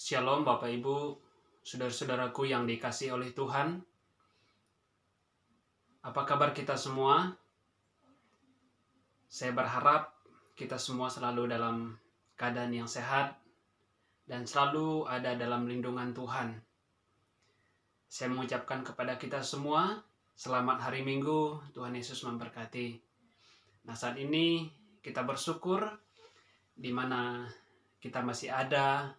Shalom Bapak Ibu, saudara-saudaraku yang dikasihi oleh Tuhan. Apa kabar kita semua? Saya berharap kita semua selalu dalam keadaan yang sehat dan selalu ada dalam lindungan Tuhan. Saya mengucapkan kepada kita semua, selamat hari Minggu, Tuhan Yesus memberkati. Nah, saat ini kita bersyukur di mana kita masih ada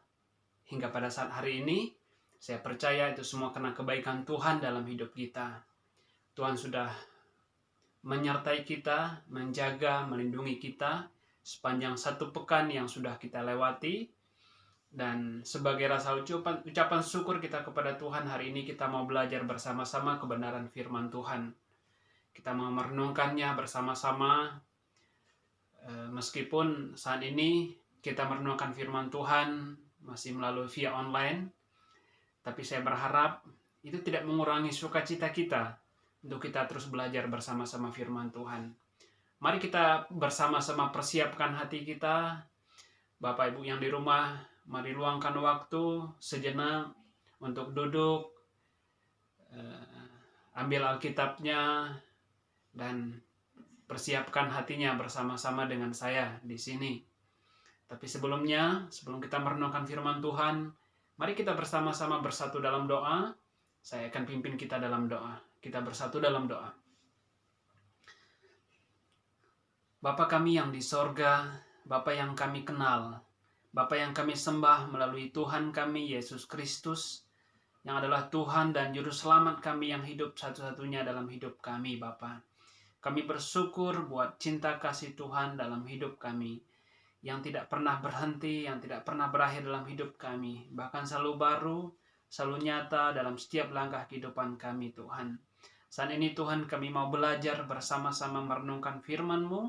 hingga pada saat hari ini. Saya percaya itu semua karena kebaikan Tuhan dalam hidup kita. Tuhan sudah menyertai kita, menjaga, melindungi kita sepanjang satu pekan yang sudah kita lewati. Dan sebagai rasa ucapan syukur kita kepada Tuhan, hari ini kita mau belajar bersama-sama kebenaran firman Tuhan. Kita mau merenungkannya bersama-sama. Meskipun saat ini kita merenungkan firman Tuhan masih melalui via online, tapi saya berharap itu tidak mengurangi sukacita kita untuk kita terus belajar bersama-sama firman Tuhan. Mari kita bersama-sama persiapkan hati kita. Bapak Ibu yang di rumah, mari luangkan waktu sejenak untuk duduk, ambil Alkitabnya, dan persiapkan hatinya bersama-sama dengan saya di sini. Tapi sebelum kita merenungkan firman Tuhan, mari kita bersama-sama bersatu dalam doa. Saya akan pimpin kita dalam doa. Kita bersatu dalam doa. Bapa kami yang di sorga, Bapa yang kami kenal, Bapa yang kami sembah melalui Tuhan kami Yesus Kristus, yang adalah Tuhan dan Juru Selamat kami yang hidup satu-satunya dalam hidup kami, Bapa. Kami bersyukur buat cinta kasih Tuhan dalam hidup kami, yang tidak pernah berhenti, yang tidak pernah berakhir dalam hidup kami, bahkan selalu baru, selalu nyata dalam setiap langkah kehidupan kami, Tuhan. Saat ini Tuhan, kami mau belajar bersama-sama merenungkan firman-Mu.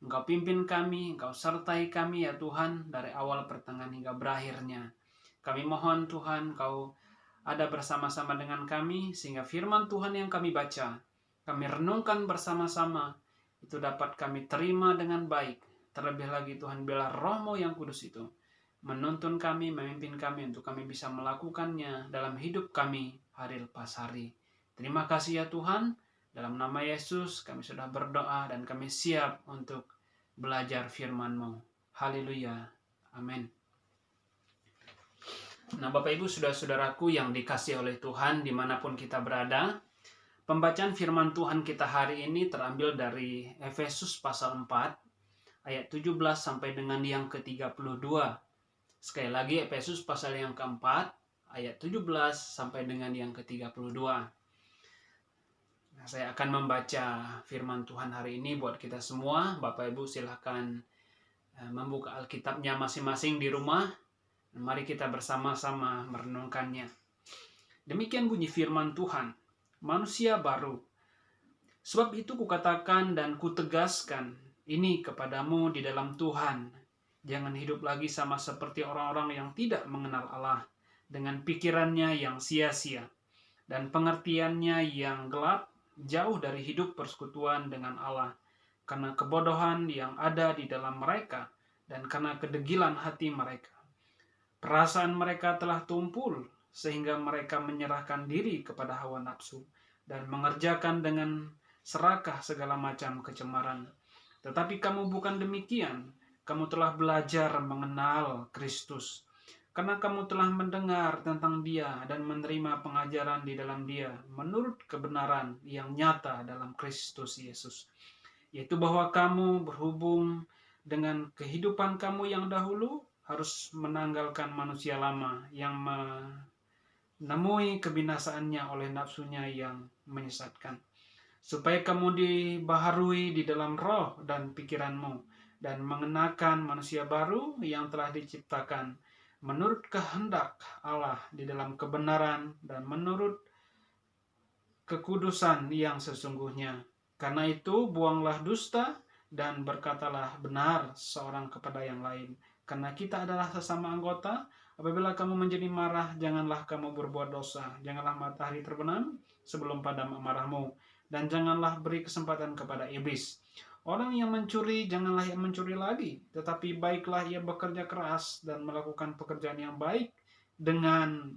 Engkau pimpin kami, Engkau sertai kami ya Tuhan, dari awal pertengahan hingga berakhirnya. Kami mohon Tuhan, Engkau ada bersama-sama dengan kami, sehingga firman Tuhan yang kami baca, kami renungkan bersama-sama, itu dapat kami terima dengan baik. Terlebih lagi Tuhan, biarlah Roh-Mu yang kudus itu menuntun kami, memimpin kami untuk kami bisa melakukannya dalam hidup kami hari lepas hari. Terima kasih ya Tuhan, dalam nama Yesus kami sudah berdoa dan kami siap untuk belajar firman-Mu. Haleluya. Amin. Nah Bapak Ibu saudara-saudaraku yang dikasihi oleh Tuhan dimanapun kita berada, pembacaan firman Tuhan kita hari ini terambil dari Efesus pasal 4 ayat 17 sampai dengan yang ke-32. Sekali lagi Efesus pasal yang keempat ayat 17 sampai dengan yang ke-32. Nah, saya akan membaca firman Tuhan hari ini buat kita semua. Bapak Ibu silakan membuka Alkitabnya masing-masing di rumah. Mari kita bersama-sama merenungkannya. Demikian bunyi firman Tuhan. Manusia baru. Sebab itu kukatakan dan kutegaskan ini kepadamu di dalam Tuhan. Jangan hidup lagi sama seperti orang-orang yang tidak mengenal Allah, dengan pikirannya yang sia-sia dan pengertiannya yang gelap, jauh dari hidup persekutuan dengan Allah, karena kebodohan yang ada di dalam mereka dan karena kedegilan hati mereka. Perasaan mereka telah tumpul sehingga mereka menyerahkan diri kepada hawa nafsu dan mengerjakan dengan serakah segala macam kecemaran. Tetapi kamu bukan demikian. Kamu telah belajar mengenal Kristus, karena kamu telah mendengar tentang Dia dan menerima pengajaran di dalam Dia menurut kebenaran yang nyata dalam Kristus Yesus, yaitu bahwa kamu berhubung dengan kehidupan kamu yang dahulu harus menanggalkan manusia lama yang menemui kebinasaannya oleh nafsunya yang menyesatkan, supaya kamu dibaharui di dalam roh dan pikiranmu, dan mengenakan manusia baru yang telah diciptakan menurut kehendak Allah di dalam kebenaran dan menurut kekudusan yang sesungguhnya. Karena itu buanglah dusta dan berkatalah benar seorang kepada yang lain. Karena kita adalah sesama anggota. Apabila kamu menjadi marah, janganlah kamu berbuat dosa. Janganlah matahari terbenam sebelum padam amarahmu. Dan janganlah beri kesempatan kepada iblis. Orang yang mencuri, janganlah ia mencuri lagi, tetapi baiklah ia bekerja keras dan melakukan pekerjaan yang baik, dengan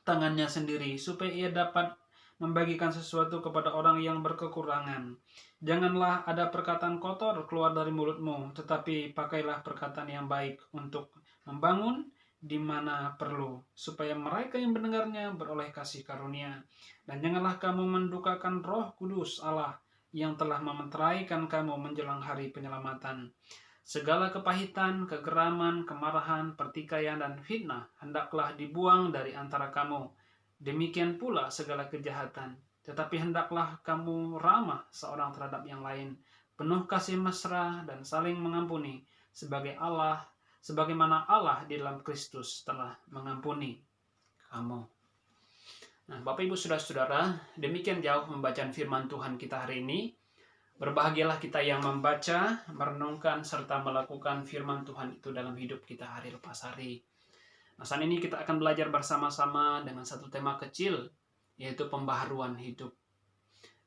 tangannya sendiri, supaya ia dapat membagikan sesuatu kepada orang yang berkekurangan. Janganlah ada perkataan kotor keluar dari mulutmu, tetapi pakailah perkataan yang baik untuk membangun di mana perlu, supaya mereka yang mendengarnya beroleh kasih karunia. Dan janganlah kamu mendukakan Roh Kudus Allah yang telah mementeraikan kamu menjelang hari penyelamatan. Segala kepahitan, kegeraman, kemarahan, pertikaian, dan fitnah hendaklah dibuang dari antara kamu. Demikian pula segala kejahatan. Tetapi hendaklah kamu ramah seorang terhadap yang lain, penuh kasih mesra dan saling mengampuni, sebagaimana Allah di dalam Kristus telah mengampuni kamu. Nah, Bapak Ibu Saudara-saudara, demikian jauh pembacaan firman Tuhan kita hari ini. Berbahagialah kita yang membaca, merenungkan, serta melakukan firman Tuhan itu dalam hidup kita hari lepas hari. Nah, saat ini kita akan belajar bersama-sama dengan satu tema kecil, yaitu pembaharuan hidup.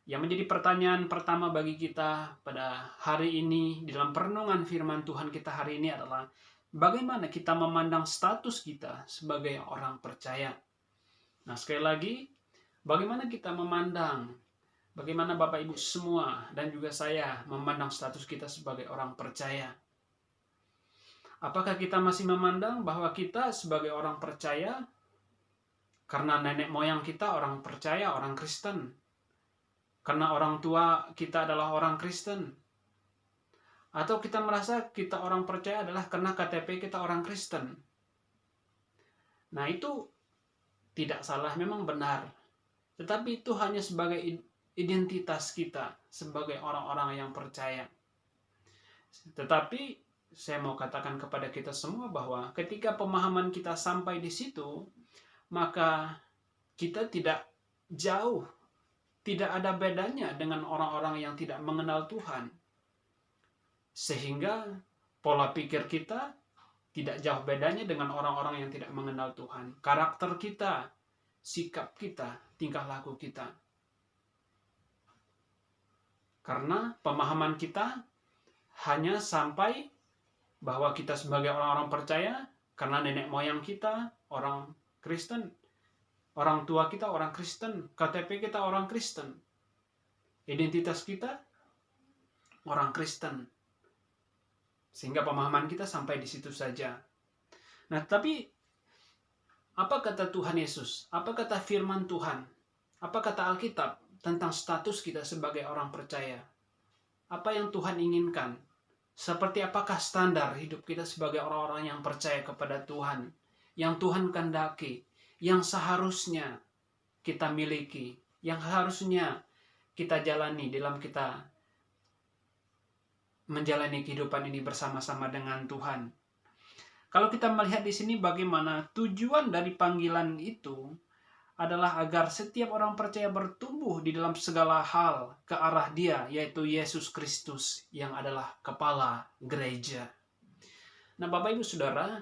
Yang menjadi pertanyaan pertama bagi kita pada hari ini, dalam perenungan firman Tuhan kita hari ini adalah, bagaimana kita memandang status kita sebagai orang percaya? Nah, sekali lagi, bagaimana kita memandang, bagaimana Bapak Ibu semua dan juga saya memandang status kita sebagai orang percaya? Apakah kita masih memandang bahwa kita sebagai orang percaya karena nenek moyang kita orang percaya, orang Kristen? Karena orang tua kita adalah orang Kristen? Atau kita merasa kita orang percaya adalah karena KTP kita orang Kristen? Nah, itu tidak salah, memang benar. Tetapi itu hanya sebagai identitas kita sebagai orang-orang yang percaya. Tetapi saya mau katakan kepada kita semua bahwa ketika pemahaman kita sampai di situ, maka kita tidak jauh, tidak ada bedanya dengan orang-orang yang tidak mengenal Tuhan. Sehingga pola pikir kita tidak jauh bedanya dengan orang-orang yang tidak mengenal Tuhan. Karakter kita, sikap kita, tingkah laku kita. Karena pemahaman kita hanya sampai bahwa kita sebagai orang-orang percaya karena nenek moyang kita orang Kristen, orang tua kita orang Kristen, KTP kita orang Kristen, identitas kita orang Kristen. Sehingga pemahaman kita sampai di situ saja. Nah, tapi apa kata Tuhan Yesus? Apa kata firman Tuhan? Apa kata Alkitab tentang status kita sebagai orang percaya? Apa yang Tuhan inginkan? Seperti apakah standar hidup kita sebagai orang-orang yang percaya kepada Tuhan, yang Tuhan kehendaki, yang seharusnya kita miliki, yang harusnya kita jalani dalam kita menjalani kehidupan ini bersama-sama dengan Tuhan. Kalau kita melihat di sini bagaimana tujuan dari panggilan itu adalah agar setiap orang percaya bertumbuh di dalam segala hal ke arah Dia, yaitu Yesus Kristus yang adalah kepala gereja. Nah, Bapak Ibu Saudara,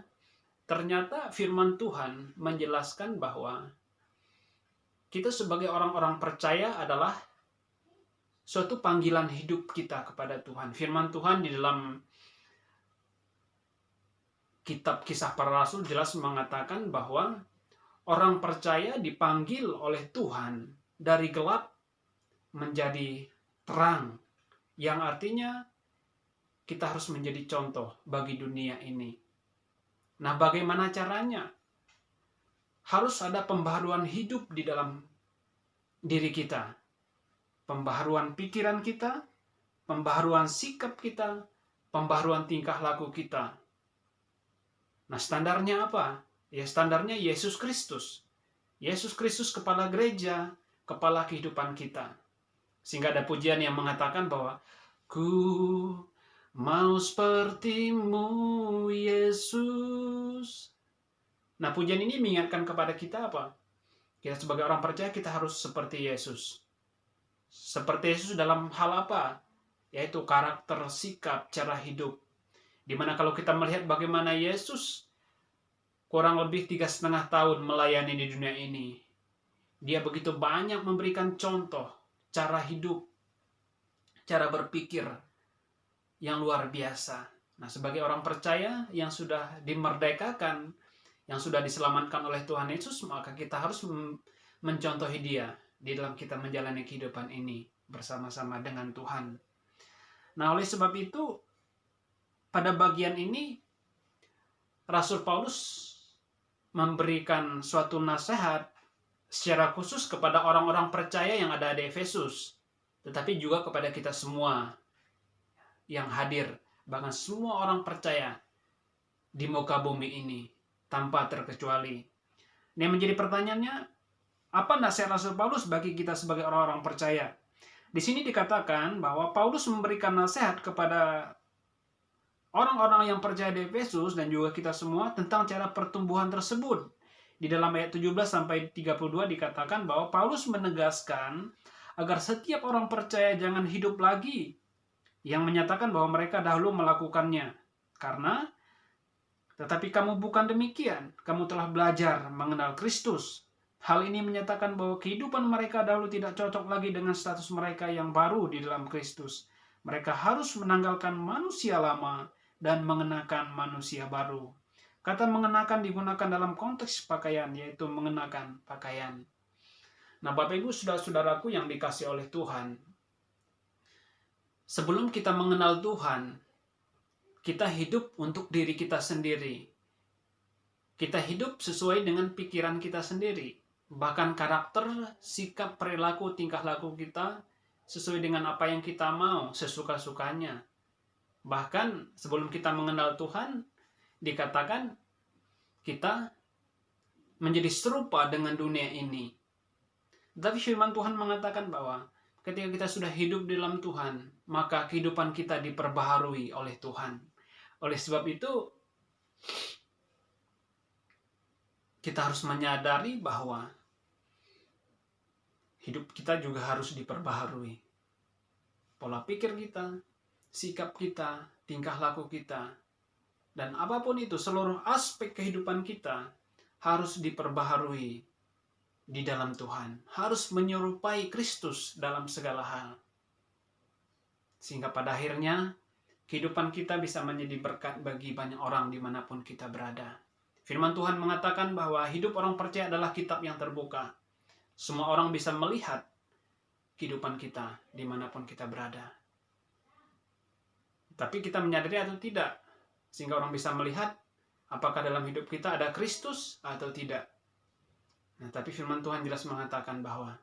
ternyata firman Tuhan menjelaskan bahwa kita sebagai orang-orang percaya adalah suatu panggilan hidup kita kepada Tuhan. Firman Tuhan di dalam kitab Kisah Para Rasul jelas mengatakan bahwa orang percaya dipanggil oleh Tuhan dari gelap menjadi terang, yang artinya kita harus menjadi contoh bagi dunia ini. Nah, bagaimana caranya? Harus ada pembaharuan hidup di dalam diri kita. Pembaharuan pikiran kita, pembaharuan sikap kita, pembaharuan tingkah laku kita. Nah, standarnya apa? Ya, standarnya Yesus Kristus. Yesus Kristus kepala gereja, kepala kehidupan kita. Sehingga ada pujian yang mengatakan bahwa ku mau seperti-Mu Yesus. Nah, pujian ini mengingatkan kepada kita apa? Kita sebagai orang percaya kita harus seperti Yesus. Seperti Yesus dalam hal apa? Yaitu karakter, sikap, cara hidup. Dimana kalau kita melihat bagaimana Yesus kurang lebih 3,5 tahun melayani di dunia ini, Dia begitu banyak memberikan contoh, cara hidup, cara berpikir yang luar biasa. Nah, sebagai orang percaya yang sudah dimerdekakan, yang sudah diselamatkan oleh Tuhan Yesus, maka kita harus mencontohi Dia di dalam kita menjalani kehidupan ini bersama-sama dengan Tuhan. Nah, oleh sebab itu, pada bagian ini, Rasul Paulus memberikan suatu nasihat secara khusus kepada orang-orang percaya yang ada di Efesus, tetapi juga kepada kita semua yang hadir, bahkan semua orang percaya di muka bumi ini, tanpa terkecuali. Ini menjadi pertanyaannya, apa nasihat Rasul Paulus bagi kita sebagai orang-orang percaya? Di sini dikatakan bahwa Paulus memberikan nasihat kepada orang-orang yang percaya di Efesus dan juga kita semua tentang cara pertumbuhan tersebut. Di dalam ayat 17 sampai 32 dikatakan bahwa Paulus menegaskan agar setiap orang percaya jangan hidup lagi yang menyatakan bahwa mereka dahulu melakukannya. Tetapi kamu bukan demikian, kamu telah belajar mengenal Kristus. Hal ini menyatakan bahwa kehidupan mereka dahulu tidak cocok lagi dengan status mereka yang baru di dalam Kristus. Mereka harus menanggalkan manusia lama dan mengenakan manusia baru. Kata mengenakan digunakan dalam konteks pakaian, yaitu mengenakan pakaian. Nah, Bapak Ibu, saudara-saudaraku yang dikasih oleh Tuhan, sebelum kita mengenal Tuhan, kita hidup untuk diri kita sendiri. Kita hidup sesuai dengan pikiran kita sendiri. Bahkan karakter, sikap, perilaku, tingkah laku kita sesuai dengan apa yang kita mau, sesuka-sukanya. Bahkan sebelum kita mengenal Tuhan, dikatakan kita menjadi serupa dengan dunia ini. Tapi firman Tuhan mengatakan bahwa ketika kita sudah hidup di dalam Tuhan, maka kehidupan kita diperbaharui oleh Tuhan. Oleh sebab itu, kita harus menyadari bahwa hidup kita juga harus diperbaharui. Pola pikir kita, sikap kita, tingkah laku kita, dan apapun itu, seluruh aspek kehidupan kita harus diperbaharui di dalam Tuhan. Harus menyerupai Kristus dalam segala hal. Sehingga pada akhirnya, kehidupan kita bisa menjadi berkat bagi banyak orang dimanapun kita berada. Firman Tuhan mengatakan bahwa hidup orang percaya adalah kitab yang terbuka. Semua orang bisa melihat kehidupan kita dimanapun kita berada. Tapi kita menyadari atau tidak, sehingga orang bisa melihat apakah dalam hidup kita ada Kristus atau tidak. Nah, tapi firman Tuhan jelas mengatakan bahwa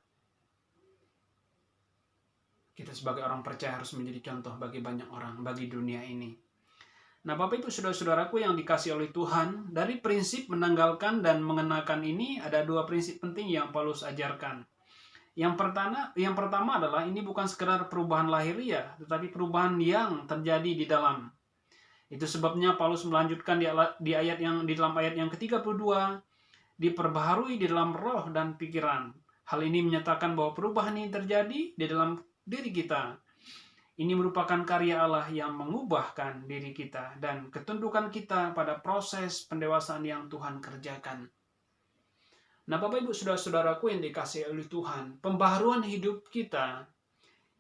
kita sebagai orang percaya harus menjadi contoh bagi banyak orang, bagi dunia ini. Nah, Bapak Ibu saudara-saudaraku yang dikasih oleh Tuhan, dari prinsip menanggalkan dan mengenakan ini ada dua prinsip penting yang Paulus ajarkan. Yang pertama adalah ini bukan sekedar perubahan lahiriah, tetapi perubahan yang terjadi di dalam. Itu sebabnya Paulus melanjutkan di dalam ayat yang ke-32, diperbaharui di dalam roh dan pikiran. Hal ini menyatakan bahwa perubahan ini terjadi di dalam diri kita. Ini merupakan karya Allah yang mengubahkan diri kita dan ketundukan kita pada proses pendewasaan yang Tuhan kerjakan. Nah, Bapak Ibu saudara-saudaraku yang dikasihi oleh Tuhan, pembaharuan hidup kita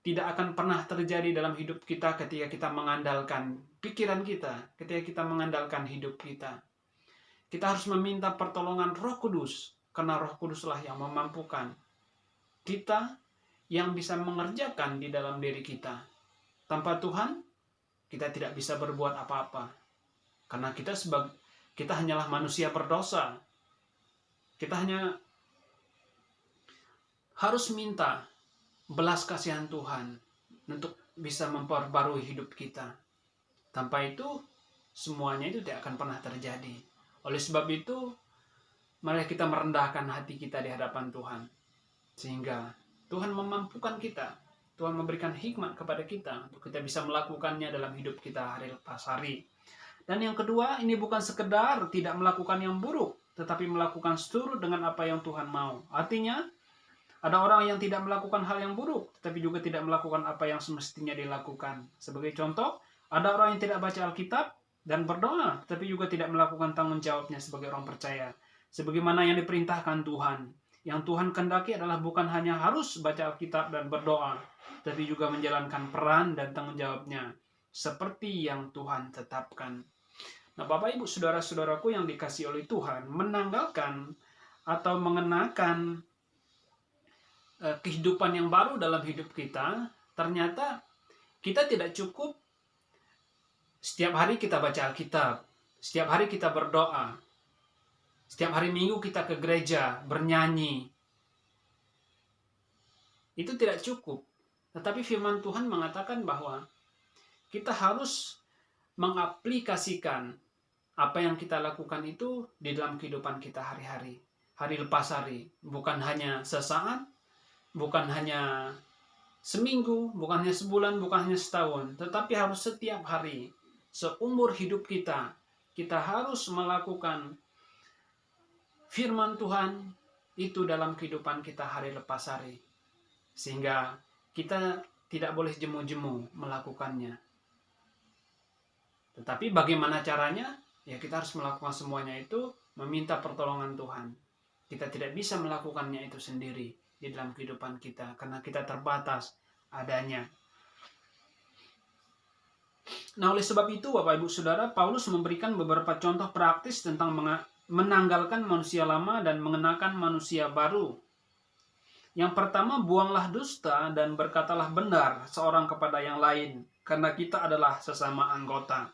tidak akan pernah terjadi dalam hidup kita ketika kita mengandalkan pikiran kita, ketika kita mengandalkan hidup kita. Kita harus meminta pertolongan Roh Kudus, karena Roh Kuduslah yang memampukan kita, yang bisa mengerjakan di dalam diri kita. Tanpa Tuhan, kita tidak bisa berbuat apa-apa. Karena kita hanyalah manusia berdosa. Kita hanya harus minta belas kasihan Tuhan untuk bisa memperbarui hidup kita. Tanpa itu, semuanya itu tidak akan pernah terjadi. Oleh sebab itu, mari kita merendahkan hati kita di hadapan Tuhan. Sehingga Tuhan memampukan kita. Tuhan memberikan hikmat kepada kita untuk kita bisa melakukannya dalam hidup kita hari lepas hari. Dan yang kedua, ini bukan sekedar tidak melakukan yang buruk, tetapi melakukan seturut dengan apa yang Tuhan mau. Artinya, ada orang yang tidak melakukan hal yang buruk, tetapi juga tidak melakukan apa yang semestinya dilakukan. Sebagai contoh, ada orang yang tidak baca Alkitab dan berdoa, tetapi juga tidak melakukan tanggung jawabnya sebagai orang percaya. Sebagaimana yang diperintahkan Tuhan. Yang Tuhan kehendaki adalah bukan hanya harus baca Alkitab dan berdoa, tapi juga menjalankan peran dan tanggung jawabnya seperti yang Tuhan tetapkan. Nah, Bapak Ibu saudara-saudaraku yang dikasihi oleh Tuhan, menanggalkan atau mengenakan kehidupan yang baru dalam hidup kita, ternyata kita tidak cukup setiap hari kita baca Alkitab, setiap hari kita berdoa, setiap hari Minggu kita ke gereja, bernyanyi. Itu tidak cukup. Tetapi firman Tuhan mengatakan bahwa kita harus mengaplikasikan apa yang kita lakukan itu di dalam kehidupan kita hari-hari, hari lepas hari. Bukan hanya sesaat, bukan hanya seminggu, bukan hanya sebulan, bukan hanya setahun, tetapi harus setiap hari, seumur hidup kita, kita harus melakukan firman Tuhan itu dalam kehidupan kita hari lepas hari. Sehingga kita tidak boleh jemu-jemu melakukannya. Tetapi bagaimana caranya? Ya kita harus melakukan semuanya itu meminta pertolongan Tuhan. Kita tidak bisa melakukannya itu sendiri di dalam kehidupan kita karena kita terbatas adanya. Nah, oleh sebab itu Bapak Ibu Saudara, Paulus memberikan beberapa contoh praktis tentang menanggalkan manusia lama dan mengenakan manusia baru. Yang pertama, buanglah dusta dan berkatalah benar seorang kepada yang lain, karena kita adalah sesama anggota.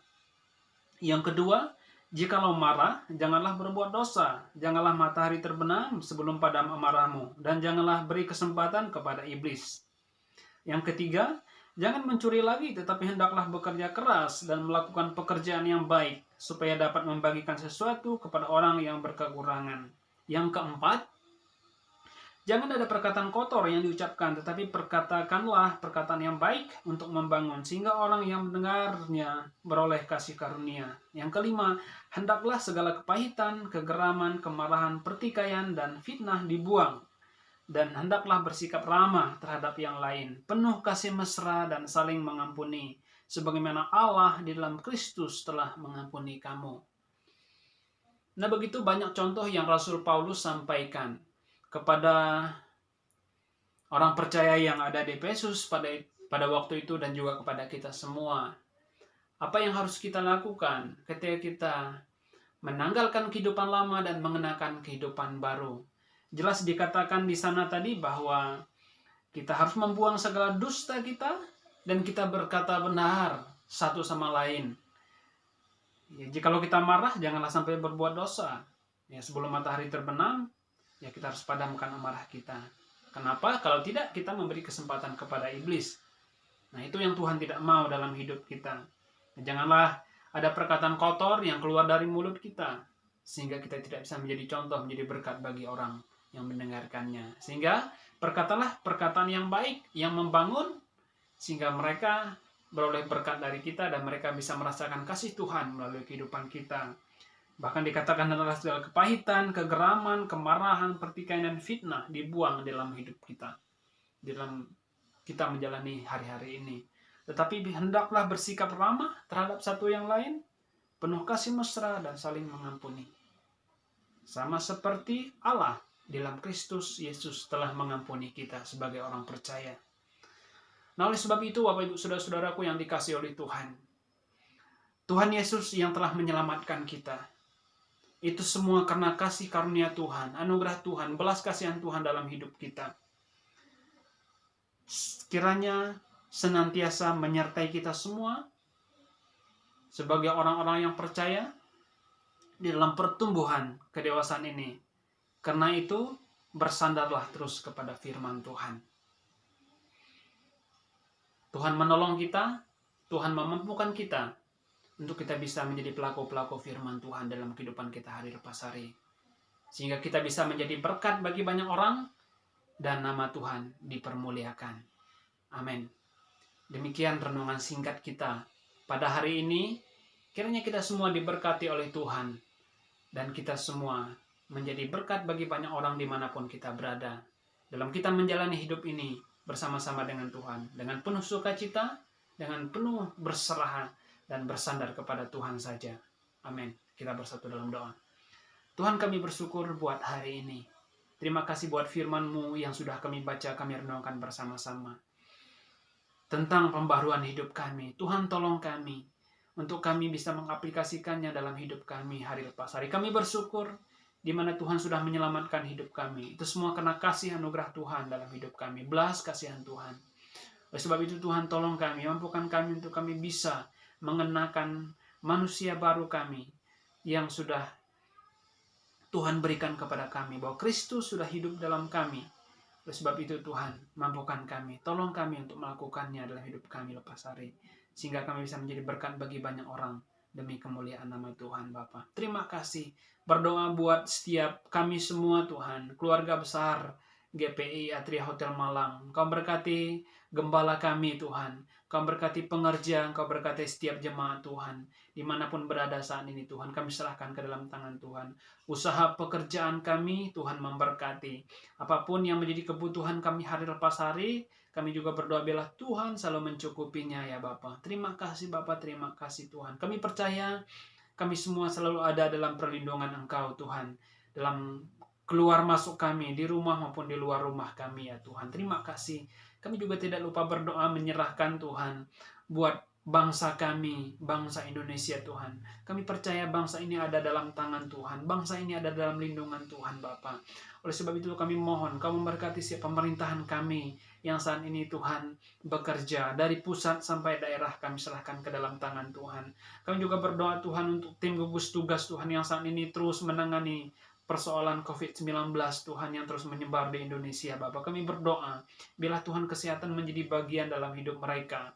Yang kedua, jikalau marah, janganlah berbuat dosa, janganlah matahari terbenam sebelum padam amarahmu, dan janganlah beri kesempatan kepada iblis. Yang ketiga, jangan mencuri lagi, tetapi hendaklah bekerja keras dan melakukan pekerjaan yang baik, supaya dapat membagikan sesuatu kepada orang yang berkekurangan. Yang keempat, jangan ada perkataan kotor yang diucapkan, tetapi perkatakanlah perkataan yang baik untuk membangun, sehingga orang yang mendengarnya beroleh kasih karunia. Yang kelima, hendaklah segala kepahitan, kegeraman, kemarahan, pertikaian, dan fitnah dibuang. Dan hendaklah bersikap ramah terhadap yang lain, penuh kasih mesra dan saling mengampuni, sebagaimana Allah di dalam Kristus telah mengampuni kamu. Nah, begitu banyak contoh yang Rasul Paulus sampaikan kepada orang percaya yang ada di Efesus pada waktu itu dan juga kepada kita semua. Apa yang harus kita lakukan ketika kita menanggalkan kehidupan lama dan mengenakan kehidupan baru? Jelas dikatakan di sana tadi bahwa kita harus membuang segala dusta kita dan kita berkata benar satu sama lain. Ya, jikalau kita marah, janganlah sampai berbuat dosa. Ya, sebelum matahari terbenam, ya kita harus padamkan amarah kita. Kenapa? Kalau tidak, kita memberi kesempatan kepada iblis. Nah, itu yang Tuhan tidak mau dalam hidup kita. Janganlah ada perkataan kotor yang keluar dari mulut kita, sehingga kita tidak bisa menjadi contoh, menjadi berkat bagi orang yang mendengarkannya. Sehingga perkatalah perkataan yang baik, yang membangun, sehingga mereka beroleh berkat dari kita dan mereka bisa merasakan kasih Tuhan melalui kehidupan kita. Bahkan dikatakan adalah segala kepahitan, kegeraman, kemarahan, pertikaian, dan fitnah dibuang dalam hidup kita, dalam kita menjalani hari-hari ini. Tetapi hendaklah bersikap ramah terhadap satu yang lain, penuh kasih mesra dan saling mengampuni. Sama seperti Allah di dalam Kristus Yesus telah mengampuni kita sebagai orang percaya. Nah, oleh sebab itu, Bapak Ibu Saudara-saudaraku yang dikasihi oleh Tuhan, Tuhan Yesus yang telah menyelamatkan kita, itu semua karena kasih karunia Tuhan, anugerah Tuhan, belas kasihan Tuhan dalam hidup kita. Kiranya senantiasa menyertai kita semua sebagai orang-orang yang percaya di dalam pertumbuhan kedewasaan ini. Karena itu, bersandarlah terus kepada firman Tuhan. Tuhan menolong kita, Tuhan memampukan kita untuk kita bisa menjadi pelaku-pelaku firman Tuhan dalam kehidupan kita hari lepas hari. Sehingga kita bisa menjadi berkat bagi banyak orang dan nama Tuhan dipermuliakan. Amin. Demikian renungan singkat kita pada hari ini. Kiranya kita semua diberkati oleh Tuhan dan kita semua menjadi berkat bagi banyak orang dimanapun kita berada. Dalam kita menjalani hidup ini bersama-sama dengan Tuhan, dengan penuh sukacita, dengan penuh berserah dan bersandar kepada Tuhan saja. Amin. Kita bersatu dalam doa. Tuhan, kami bersyukur buat hari ini. Terima kasih buat firman-Mu yang sudah kami baca, kami renungkan bersama-sama. Tentang pembaruan hidup kami. Tuhan, tolong kami untuk kami bisa mengaplikasikannya dalam hidup kami hari lepas hari. Kami bersyukur di mana Tuhan sudah menyelamatkan hidup kami. Itu semua karena kasih anugerah Tuhan dalam hidup kami, belas kasihan Tuhan. Oleh sebab itu Tuhan tolong kami, mampukan kami untuk kami bisa mengenakan manusia baru kami yang sudah Tuhan berikan kepada kami, bahwa Kristus sudah hidup dalam kami. Oleh sebab itu Tuhan, mampukan kami, tolong kami untuk melakukannya dalam hidup kami lepas hari, sehingga kami bisa menjadi berkat bagi banyak orang demi kemuliaan nama Tuhan Bapa. Terima kasih. Berdoa buat setiap kami semua Tuhan, keluarga besar GPI Atria Hotel Malang. Kau berkati gembala kami Tuhan, Kau berkati pengerja, Kau berkati setiap jemaat Tuhan, dimanapun berada saat ini Tuhan, kami serahkan ke dalam tangan Tuhan. Usaha pekerjaan kami Tuhan memberkati. Apapun yang menjadi kebutuhan kami hari lepas hari, kami juga berdoa biarlah Tuhan selalu mencukupinya ya Bapa. Terima kasih Bapa, terima kasih Tuhan. Kami percaya kami semua selalu ada dalam perlindungan Engkau Tuhan, dalam keluar masuk kami, di rumah maupun di luar rumah kami ya Tuhan. Terima kasih. Kami juga tidak lupa berdoa menyerahkan Tuhan buat bangsa kami, bangsa Indonesia Tuhan. Kami percaya bangsa ini ada dalam tangan Tuhan, bangsa ini ada dalam lindungan Tuhan Bapa. Oleh sebab itu kami mohon Kau memberkati setiap pemerintahan kami yang saat ini Tuhan bekerja, dari pusat sampai daerah kami serahkan ke dalam tangan Tuhan. Kami juga berdoa Tuhan untuk tim gugus tugas Tuhan yang saat ini terus menangani persoalan COVID-19 Tuhan yang terus menyebar di Indonesia Bapak. Kami berdoa, biarlah Tuhan kesehatan menjadi bagian dalam hidup mereka.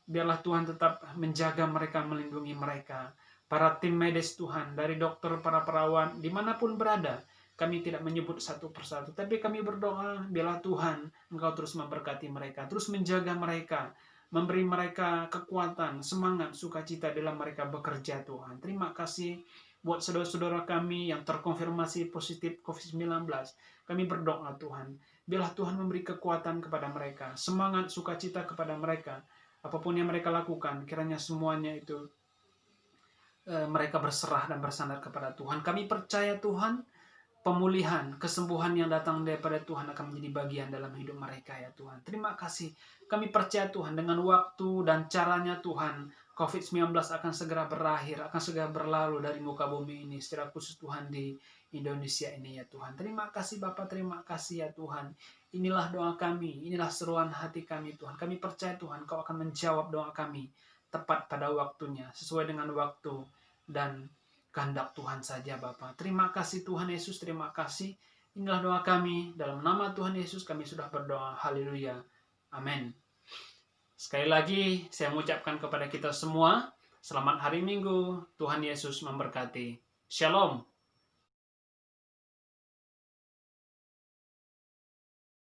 Biarlah Tuhan tetap menjaga mereka, melindungi mereka. Para tim medis Tuhan, dari dokter, para perawat, dimanapun berada, kami tidak menyebut satu persatu, tapi kami berdoa, biarlah Tuhan Engkau terus memberkati mereka, terus menjaga mereka, memberi mereka kekuatan, semangat, sukacita dalam mereka bekerja Tuhan. Terima kasih buat saudara-saudara kami yang terkonfirmasi positif COVID-19. Kami berdoa Tuhan, biarlah Tuhan memberi kekuatan kepada mereka, semangat, sukacita kepada mereka. Apapun yang mereka lakukan, kiranya semuanya itu mereka berserah dan bersandar kepada Tuhan. Kami percaya Tuhan, pemulihan, kesembuhan yang datang daripada Tuhan akan menjadi bagian dalam hidup mereka ya Tuhan. Terima kasih. Kami percaya Tuhan dengan waktu dan caranya Tuhan, COVID-19 akan segera berakhir, akan segera berlalu dari muka bumi ini, secara khusus Tuhan di Indonesia ini ya Tuhan. Terima kasih Bapak, terima kasih ya Tuhan. Inilah doa kami, inilah seruan hati kami Tuhan. Kami percaya Tuhan, Kau akan menjawab doa kami tepat pada waktunya, sesuai dengan waktu dan kehendak Tuhan saja Bapa. Terima kasih Tuhan Yesus, terima kasih. Inilah doa kami, dalam nama Tuhan Yesus kami sudah berdoa. Haleluya. Amin. Sekali lagi saya mengucapkan kepada kita semua, selamat hari Minggu. Tuhan Yesus memberkati. Shalom.